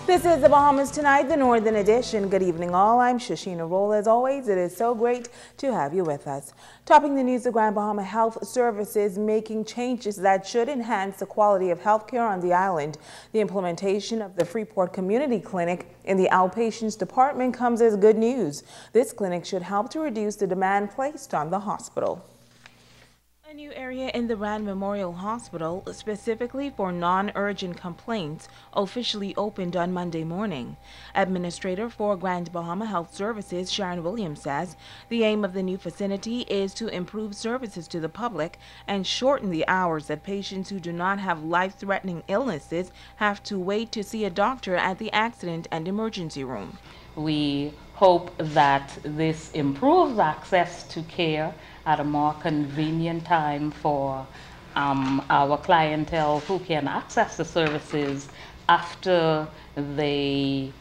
This is the Bahamas Tonight, the Northern Edition. Good evening, all. I'm Shashina Roll. As always, it is so great to have you with us. Topping the news, the Grand Bahama Health Services making changes that should enhance the quality of health care on the island. The implementation of the Freeport Community Clinic in the outpatients department comes as good news. This clinic should help to reduce the demand placed on the hospital. A new area in the Rand Memorial Hospital, specifically for non-urgent complaints, officially opened on Monday morning. Administrator for Grand Bahama Health Services, Sharon Williams, says the aim of the new facility is to improve services to the public and shorten the hours that patients who do not have life-threatening illnesses have to wait to see a doctor at the accident and emergency room. We hope that this improves access to care at a more convenient time for our clientele who can access the services after they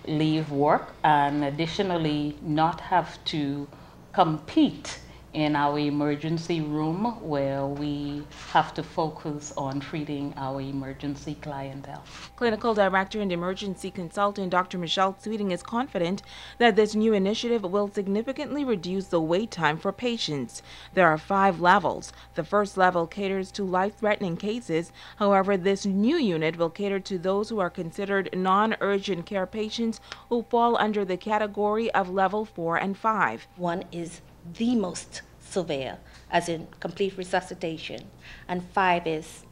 leave work, and additionally not have to compete in our emergency room where we have to focus on treating our emergency clientele. Clinical Director and Emergency Consultant Dr. Michelle Sweeting is confident that this new initiative will significantly reduce the wait time for patients. There are 5 levels. The first level caters to life-threatening cases. However, this new unit will cater to those who are considered non-urgent care patients who fall under the category of level 4 and 5. One is the most severe, as in complete resuscitation, and 5 is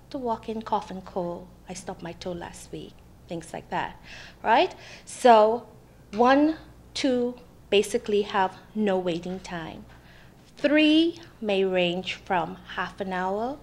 to walk in, cough and cold. I stubbed my toe last week, things like that, right? So 1, 2 basically have no waiting time. 3 may range from half an hour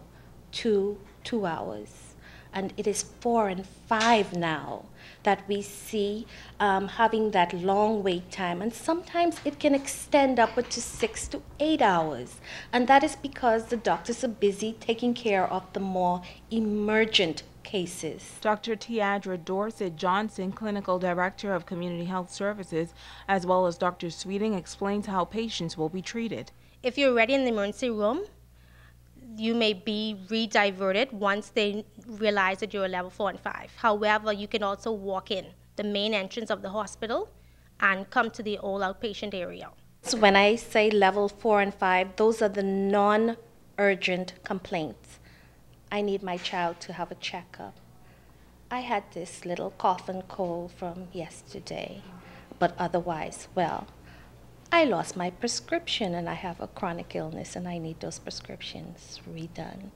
to 2 hours, and it is 4 and 5 now that we see having that long wait time, and sometimes it can extend upward to 6 to 8 hours, and that is because the doctors are busy taking care of the more emergent cases. Dr. Tiadra Dorset Johnson, Clinical Director of Community Health Services, as well as Dr. Sweeting, explains how patients will be treated. If you're already in the emergency room, you may be rediverted once they realize that you're a level 4 and 5. However, you can also walk in the main entrance of the hospital and come to the all outpatient area. So when I say level 4 and 5, those are the non-urgent complaints. I need my child to have a checkup. I had this little cough and cold from yesterday, but otherwise, well, I lost my prescription and I have a chronic illness and I need those prescriptions redone.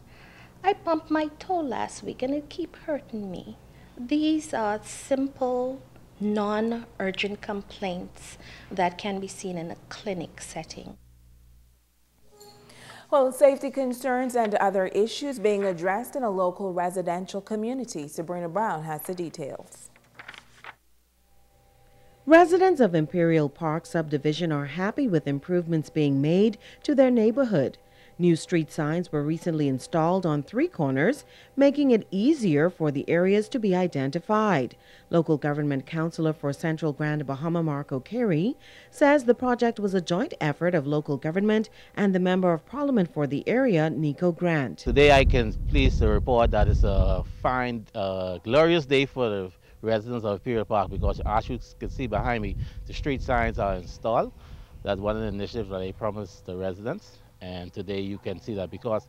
I bumped my toe last week and it keeps hurting me. These are simple, non-urgent complaints that can be seen in a clinic setting. Well, safety concerns and other issues being addressed in a local residential community. Sabrina Brown has the details. Residents of Imperial Park subdivision are happy with improvements being made to their neighborhood. New street signs were recently installed on 3 corners, making it easier for the areas to be identified. Local government councillor for Central Grand Bahama, Marco Carey, says the project was a joint effort of local government and the Member of Parliament for the area, Nico Grant. Today I can please to report that it's a fine, glorious day for the residents of Imperial Park, because as you can see behind me, the street signs are installed. That's one of the initiatives that they promised the residents, and today you can see that because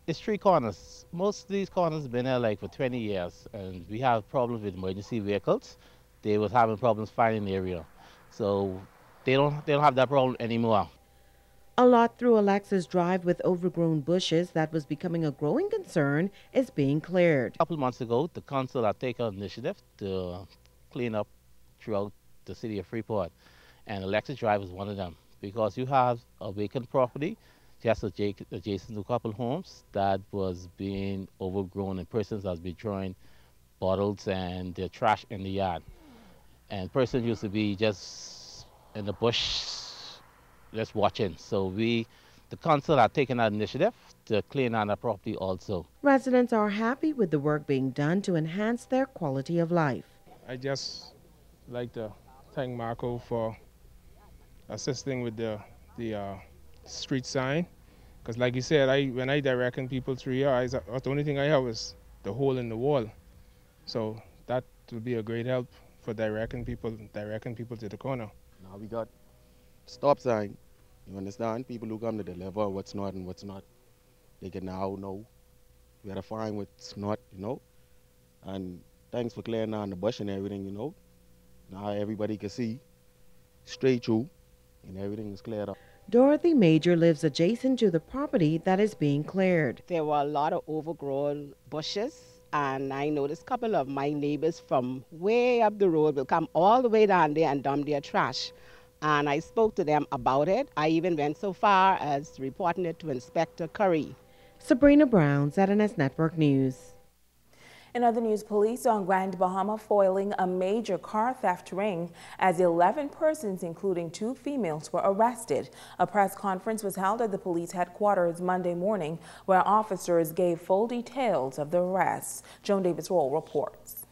it's 3 corners. Most of these corners have been there like for 20 years, and we have problems with emergency vehicles. They was having problems finding the area, so they don't have that problem anymore. A lot through Alexis Drive with overgrown bushes that was becoming a growing concern is being cleared. A couple months ago, the council had taken an initiative to clean up throughout the city of Freeport, and Alexis Drive is one of them, because you have a vacant property just adjacent to a couple homes that was being overgrown, and persons has been throwing bottles and their trash in the yard, and persons used to be just in the bush just watching. So the council are taking that initiative to clean on the property also. Residents are happy with the work being done to enhance their quality of life. I just like to thank Marco for assisting with the street sign, because like you said, when I directing people through here, the only thing I have is the hole in the wall. So that will be a great help for directing people to the corner. Now we got stop sign. You understand? People who come to deliver what's not and what's not, they can now know where to find what's not, you know. And thanks for clearing down the bush and everything, you know. Now everybody can see straight through and everything is cleared up. Dorothy Major lives adjacent to the property that is being cleared. There were a lot of overgrown bushes, and I noticed a couple of my neighbors from way up the road will come all the way down there and dump their trash. And I spoke to them about it. I even went so far as reporting it to Inspector Curry. Sabrina Brown, ZNS Network News. In other news, police on Grand Bahama foiling a major car theft ring as 11 persons, including 2 females, were arrested. A press conference was held at the police headquarters Monday morning where officers gave full details of the arrests. Joan Davis-Roll reports.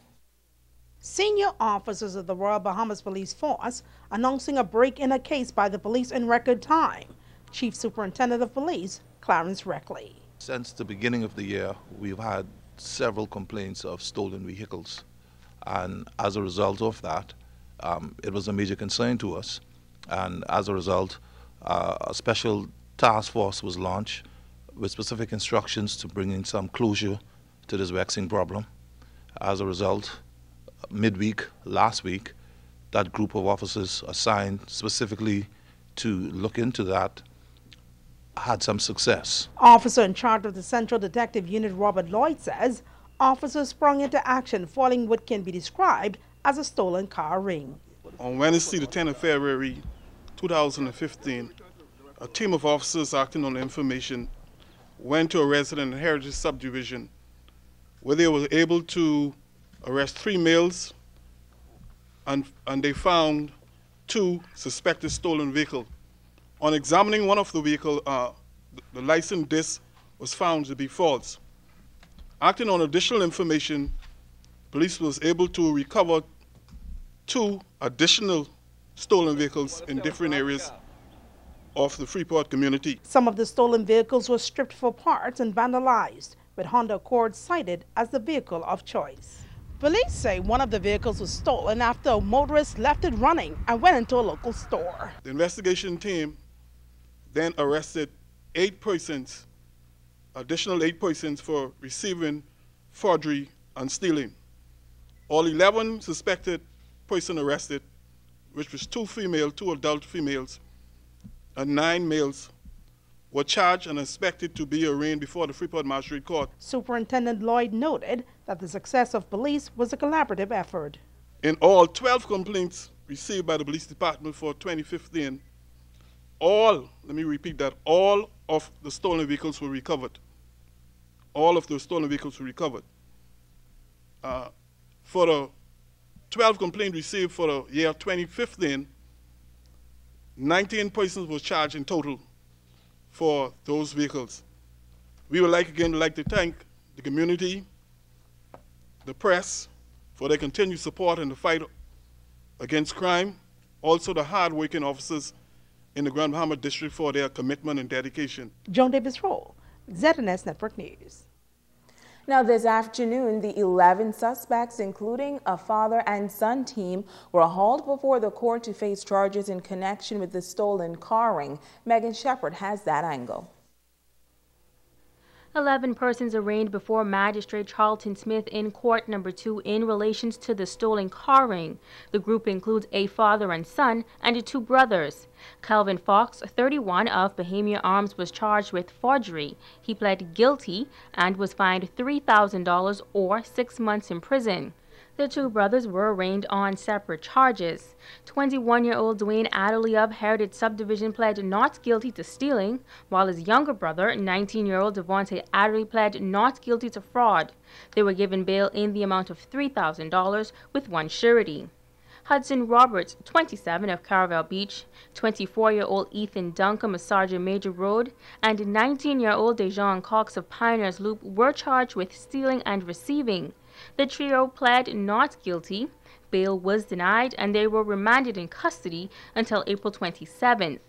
Senior officers of the Royal Bahamas Police Force announcing a break in a case by the police in record time. Chief Superintendent of Police, Clarence Reckley. Since the beginning of the year, we've had several complaints of stolen vehicles, and as a result of that, it was a major concern to us, and as a result, a special task force was launched with specific instructions to bring in some closure to this vexing problem. As a result, midweek last week, that group of officers assigned specifically to look into that had some success. Officer in charge of the Central Detective Unit, Robert Lloyd, says officers sprung into action foiling what can be described as a stolen car ring. On Wednesday, the 10th of February, 2015, a team of officers acting on information went to a resident in Heritage Subdivision where they were able to arrest 3 males and they found 2 suspected stolen vehicles. On examining one of the vehicles, the license disc was found to be false. Acting on additional information, police was able to recover 2 additional stolen vehicles in different areas of the Freeport community. Some of the stolen vehicles were stripped for parts and vandalized, with Honda Accord cited as the vehicle of choice. Police say one of the vehicles was stolen after a motorist left it running and went into a local store. The investigation team then arrested 8 persons, additional 8 persons for receiving, forgery, and stealing. All 11 suspected persons arrested, which was 2 female, 2 adult females, and 9 males, were charged and expected to be arraigned before the Freeport Magistrate Court. Superintendent Lloyd noted that the success of police was a collaborative effort. In all, 12 complaints received by the police department for 2015, all of the stolen vehicles were recovered. All of the stolen vehicles were recovered. For the 12 complaints received for the year 2015, 19 persons were charged in total for those vehicles. We would like to thank the community, the press, for their continued support in the fight against crime, also the hard-working officers in the Grand Bahama District for their commitment and dedication. Joan Davis-Roll, ZNS Network News. Now this afternoon, the 11 suspects, including a father and son team, were hauled before the court to face charges in connection with the stolen car ring. Megan Shepard has that angle. 11 persons arraigned before Magistrate Charlton Smith in Court Number 2 in relation to the stolen car ring. The group includes a father and son and 2 brothers. Calvin Fox, 31, of Bahamian Arms, was charged with forgery. He pled guilty and was fined $3,000 or 6 months in prison. The 2 brothers were arraigned on separate charges. 21-year-old Dwayne Adderley of Heritage Subdivision pled not guilty to stealing, while his younger brother, 19-year-old Devontae Adderley, pled not guilty to fraud. They were given bail in the amount of $3,000 with 1 surety. Hudson Roberts, 27, of Caravel Beach, 24-year-old Ethan Duncombe of Sergeant Major Road, and 19-year-old Dejan Cox of Pioneers Loop were charged with stealing and receiving. The trio pled not guilty, bail was denied, and they were remanded in custody until April 27th.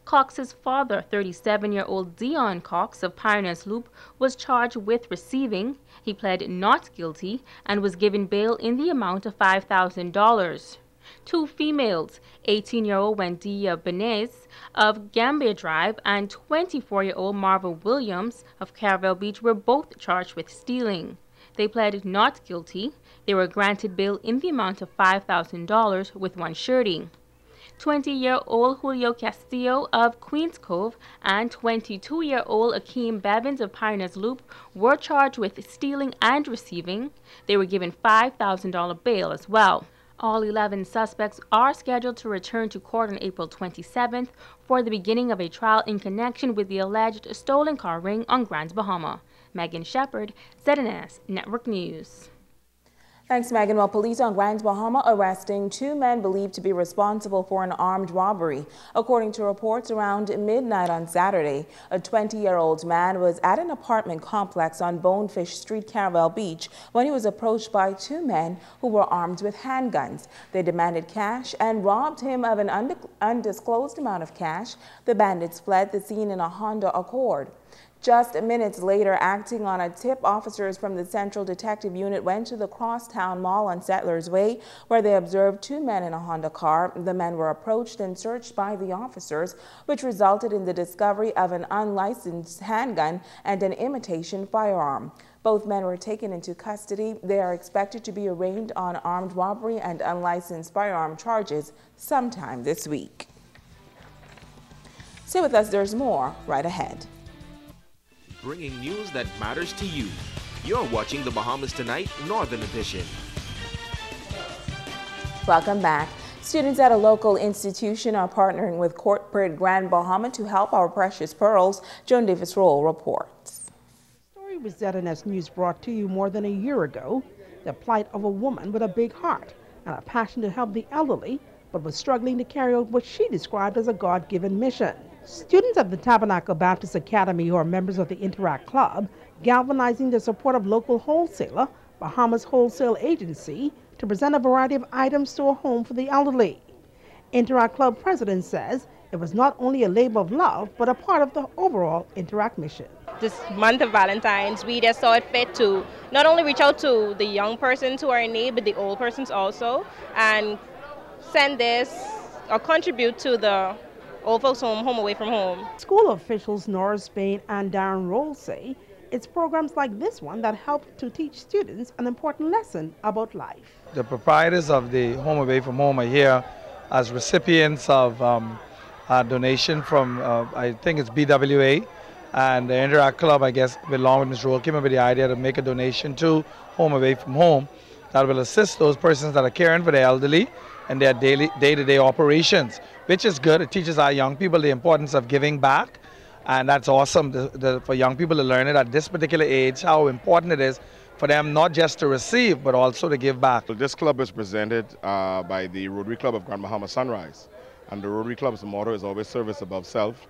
Cox's father, 37-year-old Dion Cox of Pioneers Loop, was charged with receiving. He pled not guilty and was given bail in the amount of $5,000. Two females, 18-year-old Wendy Benes of Gambia Drive and 24-year-old Marva Williams of Caravelle Beach, were both charged with stealing. They pled not guilty. They were granted bail in the amount of $5,000 with one surety. 20-year-old Julio Castillo of Queens Cove and 22-year-old Akeem Bevins of Pioneers Loop were charged with stealing and receiving. They were given $5,000 bail as well. All 11 suspects are scheduled to return to court on April 27th for the beginning of a trial in connection with the alleged stolen car ring on Grand Bahama. Megan Shepard, ZNS Network News. Thanks, Megan. Well, police on Grand Bahama arresting two men believed to be responsible for an armed robbery. According to reports, around midnight on Saturday, a 20-year-old man was at an apartment complex on Bonefish Street, Caravelle Beach, when he was approached by two men who were armed with handguns. They demanded cash and robbed him of an undisclosed amount of cash. The bandits fled the scene in a Honda Accord. Just minutes later, acting on a tip, officers from the Central Detective Unit went to the Crosstown Mall on Settlers Way, where they observed two men in a Honda car. The men were approached and searched by the officers, which resulted in the discovery of an unlicensed handgun and an imitation firearm. Both men were taken into custody. They are expected to be arraigned on armed robbery and unlicensed firearm charges sometime this week. Stay with us, there's more right ahead. Bringing news that matters to you. You're watching the Bahamas Tonight Northern Edition. Welcome back. Students at a local institution are partnering with corporate Grand Bahama to help our precious pearls. Joan Davis-Roll reports. The story was ZNS News brought to you more than a year ago. The plight of a woman with a big heart and a passion to help the elderly, but was struggling to carry out what she described as a God-given mission. Students of the Tabernacle Baptist Academy, who are members of the Interact Club, galvanizing the support of local wholesaler, Bahamas Wholesale Agency, to present a variety of items to a home for the elderly. Interact Club president says it was not only a labor of love, but a part of the overall Interact mission. This month of Valentine's, we just saw it fit to not only reach out to the young persons who are in need, but the old persons also, and send this or contribute to the old folks home away from home. School officials Nora Spain and Darren Roll say it's programs like this one that help to teach students an important lesson about life. The proprietors of the Home Away from Home are here as recipients of a donation from, I think it's BWA, and the Interact Club, I guess, along with Ms. Roll, came up with the idea to make a donation to Home Away from Home that will assist those persons that are caring for the elderly and their day-to-day operations, which is good. It teaches our young people the importance of giving back, and that's awesome for young people to learn it at this particular age, how important it is for them not just to receive, but also to give back. So this club is presented by the Rotary Club of Grand Bahama Sunrise, and the Rotary Club's motto is always service above self,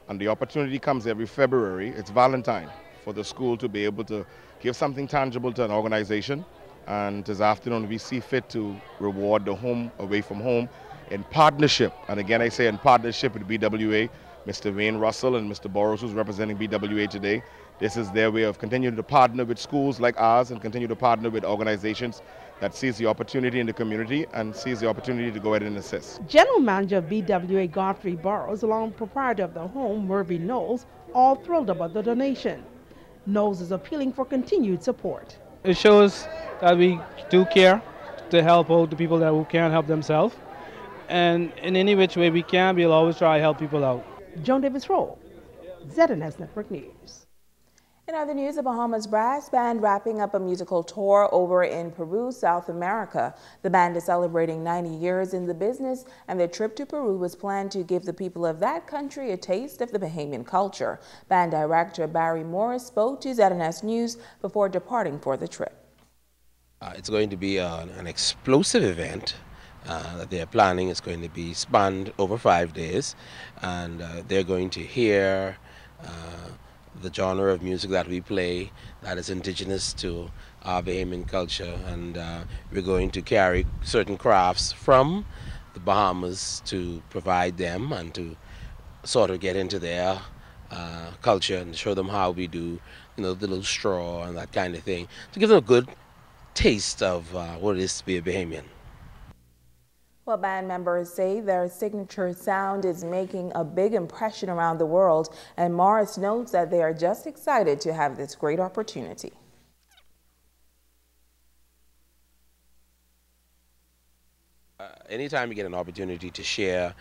and the opportunity comes every February. It's Valentine for the school to be able to give something tangible to an organization. And this afternoon we see fit to reward the Home Away from Home in partnership, and again I say in partnership with BWA, Mr. Wayne Russell and Mr. Boros, who's representing BWA today. This is their way of continuing to partner with schools like ours and continue to partner with organizations that sees the opportunity in the community and sees the opportunity to go ahead and assist. General Manager of BWA Godfrey Burrows, along with proprietor of the home, Murphy Knowles, all thrilled about the donation. Knowles is appealing for continued support. It shows that we do care to help out the people who can't help themselves. And in any which way we can, we'll always try to help people out. Joan Davis-Roll, ZNS Network News. In other news, the Bahamas Brass Band wrapping up a musical tour over in Peru, South America. The band is celebrating 90 years in the business, and their trip to Peru was planned to give the people of that country a taste of the Bahamian culture. Band director Barry Morris spoke to ZNS News before departing for the trip. It's going to be an explosive event that they're planning. It's going to be spanned over 5 days, and they're going to hear the genre of music that we play that is indigenous to our Bahamian culture, and we're going to carry certain crafts from the Bahamas to provide them and to sort of get into their culture and show them how we do, the little straw and that kind of thing, to give them a good taste of what it is to be a Bahamian. Well, band members say their signature sound is making a big impression around the world, and Morris notes that they are just excited to have this great opportunity. Anytime you get an opportunity to share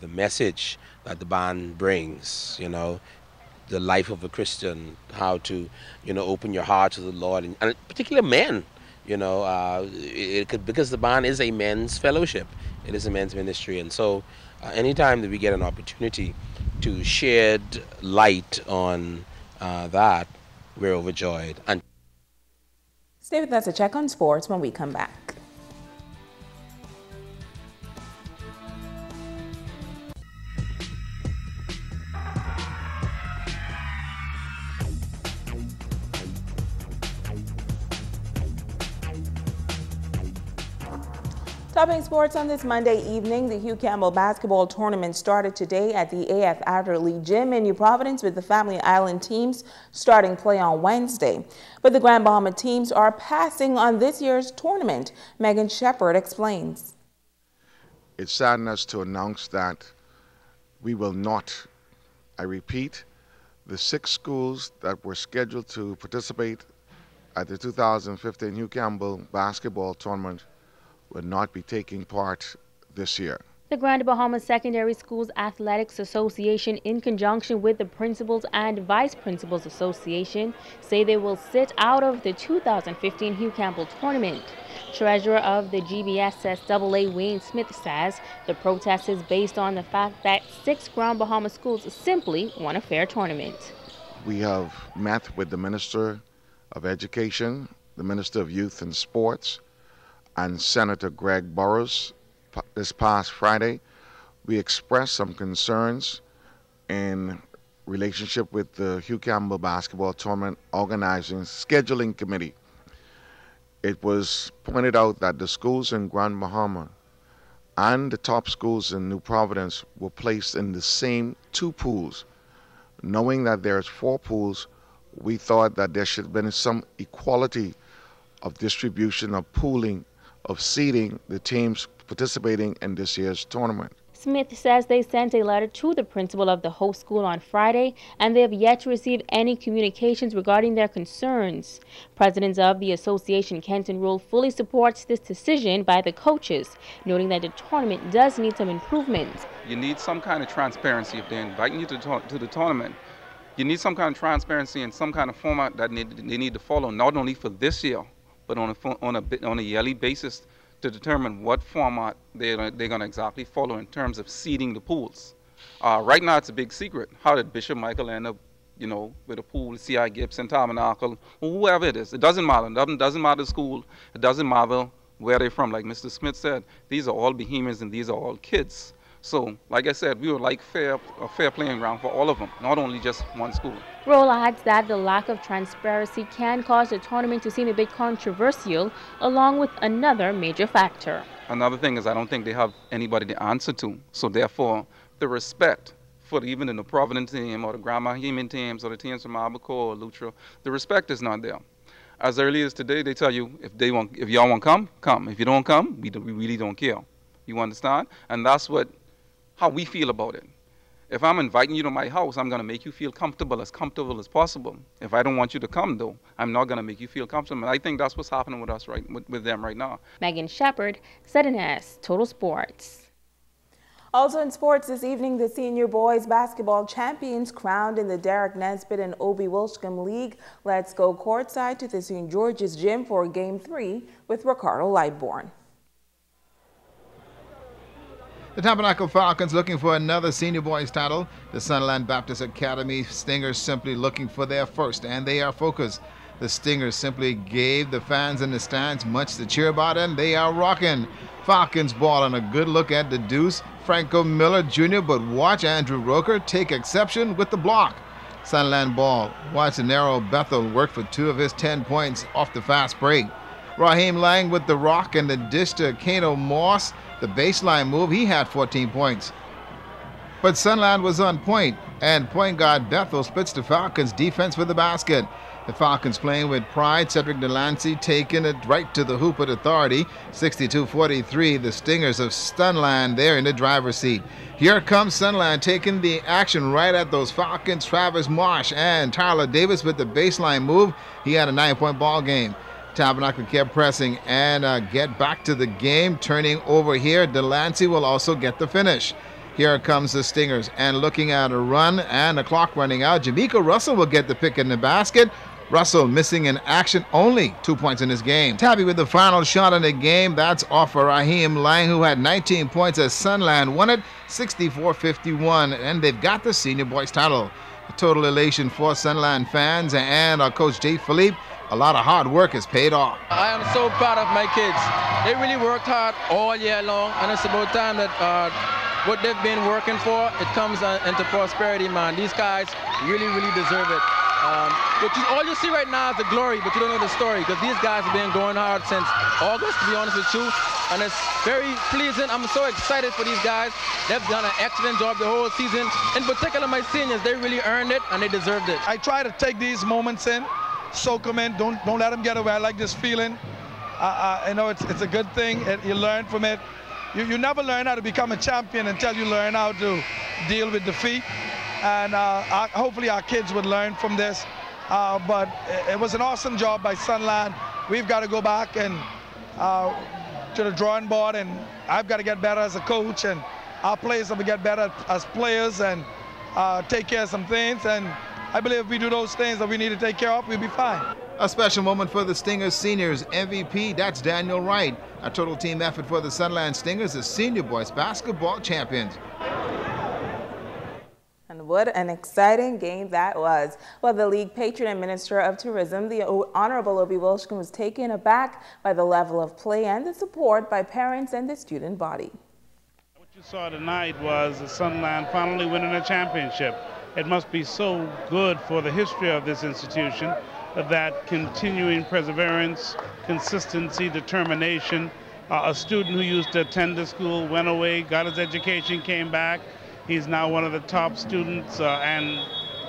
the message that the band brings, the life of a Christian, how to, open your heart to the Lord, and particularly men, because the band is a men's fellowship. It is a men's ministry. And so anytime that we get an opportunity to shed light on that, we're overjoyed. And stay with us to check on sports when we come back. Topping sports on this Monday evening, the Hugh Campbell basketball tournament started today at the AF Adderley Gym in New Providence, with the Family Island teams starting play on Wednesday. But the Grand Bahama teams are passing on this year's tournament. Megan Shepard explains. It saddens us to announce that we will not, I repeat, the 6 schools that were scheduled to participate at the 2015 Hugh Campbell basketball tournament will not be taking part this year. The Grand Bahama Secondary Schools Athletics Association, in conjunction with the Principals and Vice Principals Association, say they will sit out of the 2015 Hugh Campbell tournament. Treasurer of the GBSSAA, Wayne Smith, says the protest is based on the fact that 6 Grand Bahama schools simply want a fair tournament. We have met with the Minister of Education, the Minister of Youth and Sports, and Senator Greg Burrows this past Friday. We expressed some concerns in relationship with the Hugh Campbell basketball tournament organizing scheduling committee. It was pointed out that the schools in Grand Bahama and the top schools in New Providence were placed in the same 2 pools. Knowing that there's 4 pools, we thought that there should have been some equality of distribution, of pooling, of seeding the teams participating in this year's tournament. Smith says they sent a letter to the principal of the host school on Friday, and they have yet to receive any communications regarding their concerns. President of the association, Kenton Rule, fully supports this decision by the coaches, noting that the tournament does need some improvements. You need some kind of transparency if they're inviting you to the tournament. You need some kind of transparency and some kind of format that they need to follow, not only for this year, but on a yearly basis, to determine what format they're going to exactly follow in terms of seeding the pools. Right now, it's a big secret. How did Bishop Michael end up, with a pool, C.I. Gibson, Tabernacle, whoever it is? It doesn't matter. It doesn't matter the school. It doesn't matter where they're from. Like Mr. Smith said, these are all Bahamians and these are all kids. So, like I said, we would like a fair playing ground for all of them, not only just one school. Roll adds that the lack of transparency can cause the tournament to seem a bit controversial, along with another major factor. Another thing is I don't think they have anybody to answer to. So therefore, the respect for even in the Providence team or the Grand Bahamian teams or the teams from Albuquerque or Luttra, the respect is not there. As early as today, they tell you if y'all want to come, come. If you don't come, we really don't care. You understand? And that's how we feel about it. If I'm inviting you to my house, I'm going to make you feel comfortable as possible. If I don't want you to come, though, I'm not going to make you feel comfortable. I think that's what's happening with us with them right now. Megan Shepard, ZNS Total Sports. Also in sports this evening, the senior boys basketball champions crowned in the Derek Nesbitt and Obie Wilshcombe League. Let's go courtside to the St. George's Gym for Game 3 with Ricardo Lightbourne. The Tabernacle Falcons looking for another senior boys title. The Sunland Baptist Academy Stingers simply looking for their first, and they are focused. The Stingers simply gave the fans in the stands much to cheer about, and they are rocking. Falcons ball and a good look at the deuce, Franco Miller Jr., but watch Andrew Roker take exception with the block. Sunland ball. Watch Nero Bethel work for 2 of his 10 points off the fast break. Raheem Lang with the rock and the dish to Kano Moss. The baseline move, he had 14 points. but Sunland was on point, and point guard Bethel splits the Falcons' defense for the basket. The Falcons playing with pride. Cedric Delancey taking it right to the hoop with authority. 62-43, the Stingers of Sunland there in the driver's seat. Here comes Sunland taking the action right at those Falcons. Travis Marsh and Tyler Davis with the baseline move. He had a 9-point ball game. Tabernacle kept pressing and get back to the game. Turning over here, Delancey will also get the finish. Here comes the Stingers, and looking at a run and the clock running out. Jamaica Russell will get the pick in the basket. Russell missing in action, only 2 points in this game. Tabby with the final shot in the game. That's off for Raheem Lang, who had 19 points as Sunland won it 64-51, and they've got the senior boys title. A total elation for Sunland fans and our coach Jay Philippe. A lot of hard work has paid off. I am so proud of my kids. They really worked hard all year long, and it's about time that what they've been working for, it comes into prosperity, man. These guys really, really deserve it. All you see right now is the glory, but you don't know the story, because these guys have been going hard since August, to be honest with you, and it's very pleasing. I'm so excited for these guys. They've done an excellent job the whole season. In particular, my seniors, they really earned it, and they deserved it. I try to take these moments in, soak them in, don't let them get away. I like this feeling. I know it's a good thing. You learn from it. You never learn how to become a champion until you learn how to deal with defeat. And hopefully our kids would learn from this. But it was an awesome job by Sunland. We've got to go back and to the drawing board, and I've got to get better as a coach, and our players have to get better as players and take care of some things. And I believe if we do those things that we need to take care of, we'll be fine. A special moment for the Stingers seniors. MVP, that's Daniel Wright. A total team effort for the Sunland Stingers, the senior boys basketball champions. And what an exciting game that was. Well, the league patron and Minister of Tourism, the Honorable Obi Wilshkin, was taken aback by the level of play and the support by parents and the student body. What you saw tonight was the Sunland finally winning a championship. It must be so good for the history of this institution that continuing perseverance, consistency, determination. A student who used to attend the school went away, got his education, came back. He's now one of the top students and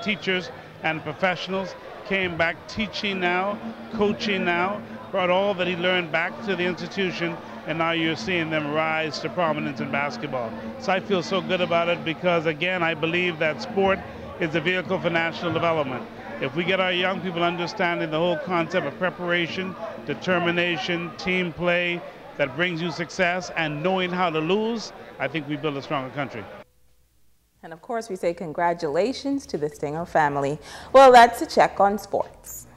teachers and professionals. Came back teaching now, coaching now, brought all that he learned back to the institution, and now you're seeing them rise to prominence in basketball. So I feel so good about it because, again, I believe that sport is a vehicle for national development. If we get our young people understanding the whole concept of preparation, determination, team play that brings you success, and knowing how to lose, I think we build a stronger country. And of course, we say congratulations to the Stinger family. Well, that's a check on sports.